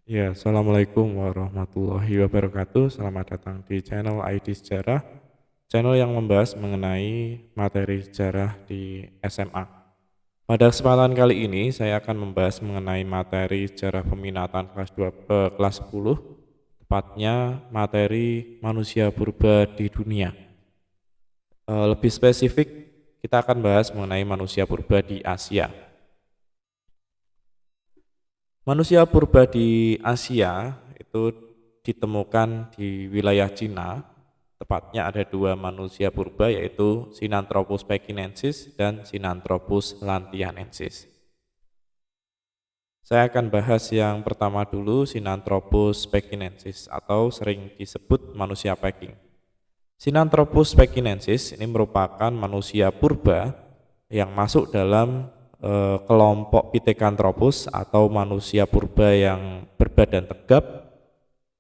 Ya, Assalamualaikum warahmatullahi wabarakatuh. Selamat datang di channel ID Sejarah, channel yang membahas mengenai materi sejarah di SMA. Pada kesempatan kali ini, saya akan membahas mengenai materi sejarah peminatan kelas 10, tepatnya materi manusia purba di dunia. Lebih spesifik, kita akan bahas mengenai manusia purba di Asia. Manusia purba di Asia itu ditemukan di wilayah Cina, tepatnya ada dua manusia purba yaitu Sinanthropus pekinensis dan Sinanthropus lantianensis. Saya akan bahas yang pertama dulu, Sinanthropus pekinensis atau sering disebut manusia Peking. Sinanthropus pekinensis ini merupakan manusia purba yang masuk dalam kelompok Pithecanthropus atau manusia purba yang berbadan tegap,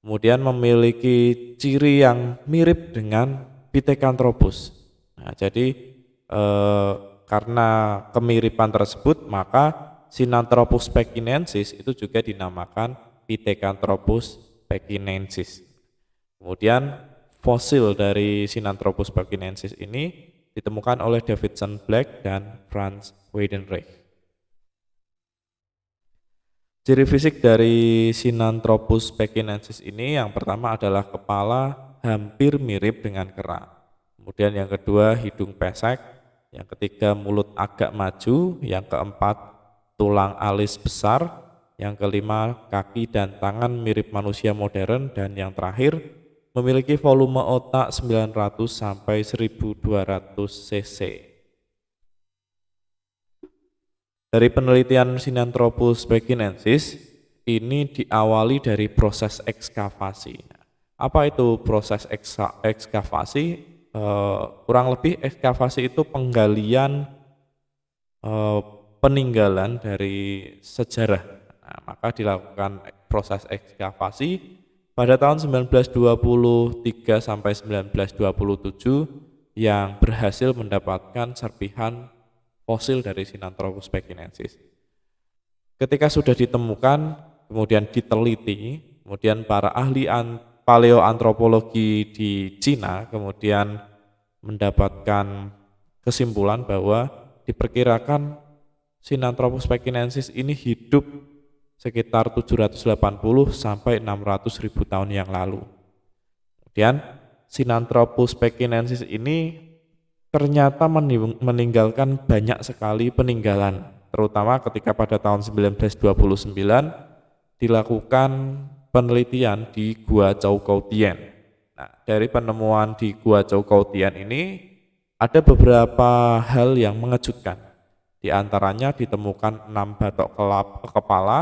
kemudian memiliki ciri yang mirip dengan Pithecanthropus. Nah, jadi karena kemiripan tersebut maka Sinanthropus pekinensis itu juga dinamakan Pithecanthropus pekinensis. Kemudian fosil dari Sinanthropus pekinensis ini ditemukan oleh Davidson Black dan Franz Weidenreich. Ciri fisik dari Sinanthropus pekinensis ini yang pertama adalah kepala hampir mirip dengan kera. Kemudian yang kedua hidung pesek, yang ketiga mulut agak maju, yang keempat tulang alis besar, yang kelima kaki dan tangan mirip manusia modern, dan yang terakhir memiliki volume otak 900 sampai 1200 cc. Dari penelitian Sinanthropus pekinensis ini diawali dari proses ekskavasi. Apa itu proses ekskavasi? Kurang lebih ekskavasi itu penggalian peninggalan dari sejarah. Nah, maka dilakukan proses ekskavasi pada tahun 1923 sampai 1927 yang berhasil mendapatkan serpihan fosil dari Sinanthropus pekinensis. Ketika sudah ditemukan, kemudian diteliti, kemudian para ahli paleoantropologi di Cina kemudian mendapatkan kesimpulan bahwa diperkirakan Sinanthropus pekinensis ini hidup sekitar 780 sampai 600 ribu tahun yang lalu. Kemudian Sinanthropus pekinensis ini ternyata meninggalkan banyak sekali peninggalan, terutama ketika pada tahun 1929 dilakukan penelitian di Gua Chou Kou Tien. Nah, dari penemuan di Gua Chou Kou Tien ini ada beberapa hal yang mengejutkan. Di antaranya ditemukan 6 batok kepala,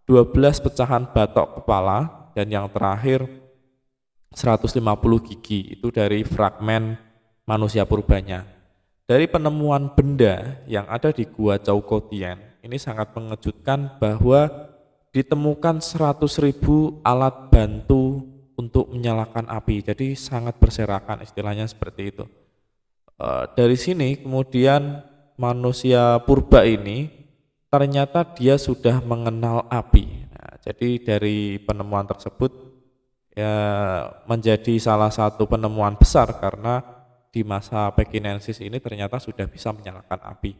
12 pecahan batok kepala, dan yang terakhir 150 gigi, itu dari fragmen manusia purbanya. Dari penemuan benda yang ada di Gua Chou Kou Tien, ini sangat mengejutkan bahwa ditemukan 100.000 alat bantu untuk menyalakan api, jadi sangat berserakan, istilahnya seperti itu. Dari sini kemudian manusia purba ini ternyata dia sudah mengenal api. Nah, jadi dari penemuan tersebut ya menjadi salah satu penemuan besar karena di masa pekinensis ini ternyata sudah bisa menyalakan api.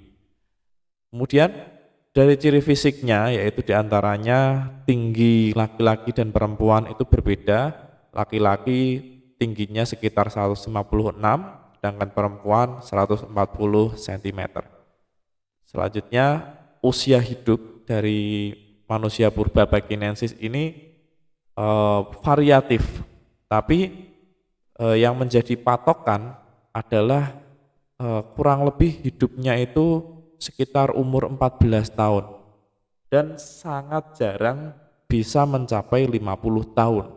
Kemudian dari ciri fisiknya yaitu diantaranya tinggi laki-laki dan perempuan itu berbeda. Laki-laki tingginya sekitar 156, sedangkan perempuan 140 cm. Selanjutnya usia hidup dari manusia purba pekinensis ini variatif, tapi yang menjadi patokan adalah kurang lebih hidupnya itu sekitar umur 14 tahun dan sangat jarang bisa mencapai 50 tahun.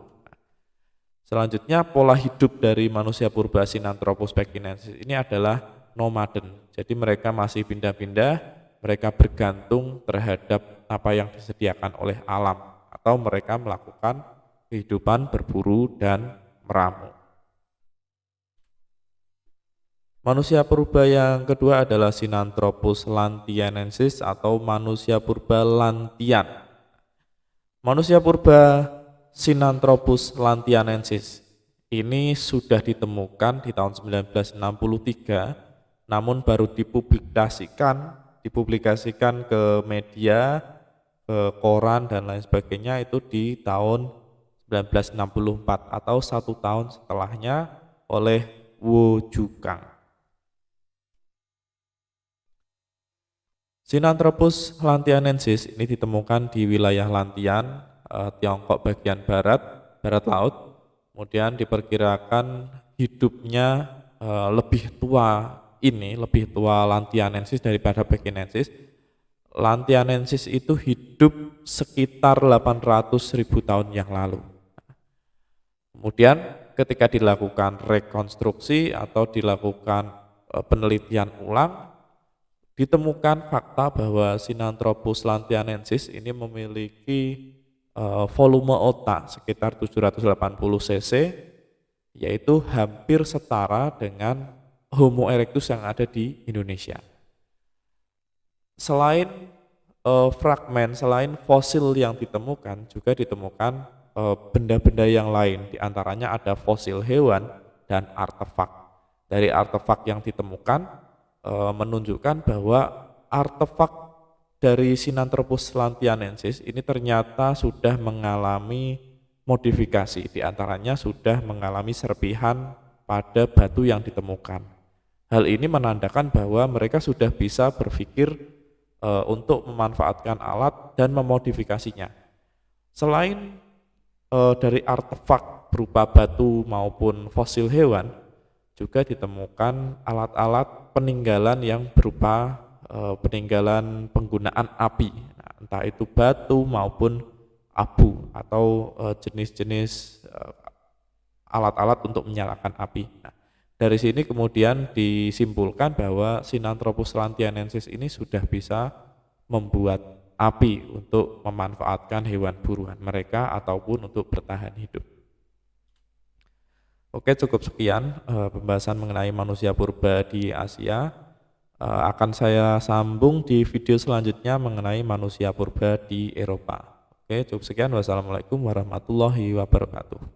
Selanjutnya pola hidup dari manusia purba Sinanthropus pekinensis ini adalah nomaden. Jadi mereka masih pindah-pindah, mereka bergantung terhadap apa yang disediakan oleh alam atau mereka melakukan kehidupan berburu dan meramu. Manusia purba yang kedua adalah Sinanthropus lantianensis atau manusia purba lantian. Manusia purba Sinanthropus lantianensis ini sudah ditemukan di tahun 1963, namun baru dipublikasikan ke media, ke koran dan lain sebagainya itu di tahun 1964 atau 1 tahun setelahnya oleh Wu Jukang. Sinanthropus lantianensis ini ditemukan di wilayah Lantian, Tiongkok bagian barat laut. Kemudian diperkirakan hidupnya lebih tua Lantianensis daripada Pekinensis. Lantianensis itu hidup sekitar 800.000 tahun yang lalu. Kemudian ketika dilakukan rekonstruksi atau dilakukan penelitian ulang, ditemukan fakta bahwa Sinanthropus lantianensis ini memiliki volume otak sekitar 780 cc, yaitu hampir setara dengan Homo erectus yang ada di Indonesia. Selain fosil yang ditemukan, juga ditemukan benda-benda yang lain, diantaranya ada fosil hewan dan artefak. Dari artefak yang ditemukan menunjukkan bahwa artefak dari Sinanthropus lantianensis ini ternyata sudah mengalami modifikasi, diantaranya sudah mengalami serpihan pada batu yang ditemukan. Hal ini menandakan bahwa mereka sudah bisa berpikir untuk memanfaatkan alat dan memodifikasinya. Selain dari artefak berupa batu maupun fosil hewan, juga ditemukan alat-alat peninggalan yang berupa peninggalan penggunaan api, entah itu batu maupun abu atau jenis-jenis alat-alat untuk menyalakan api. Nah, dari sini kemudian disimpulkan bahwa Sinanthropus lantianensis ini sudah bisa membuat api untuk memanfaatkan hewan buruan mereka ataupun untuk bertahan hidup. Oke, cukup sekian pembahasan mengenai manusia purba di Asia. Akan saya sambung di video selanjutnya mengenai manusia purba di Eropa. Oke, cukup sekian. Wassalamualaikum warahmatullahi wabarakatuh.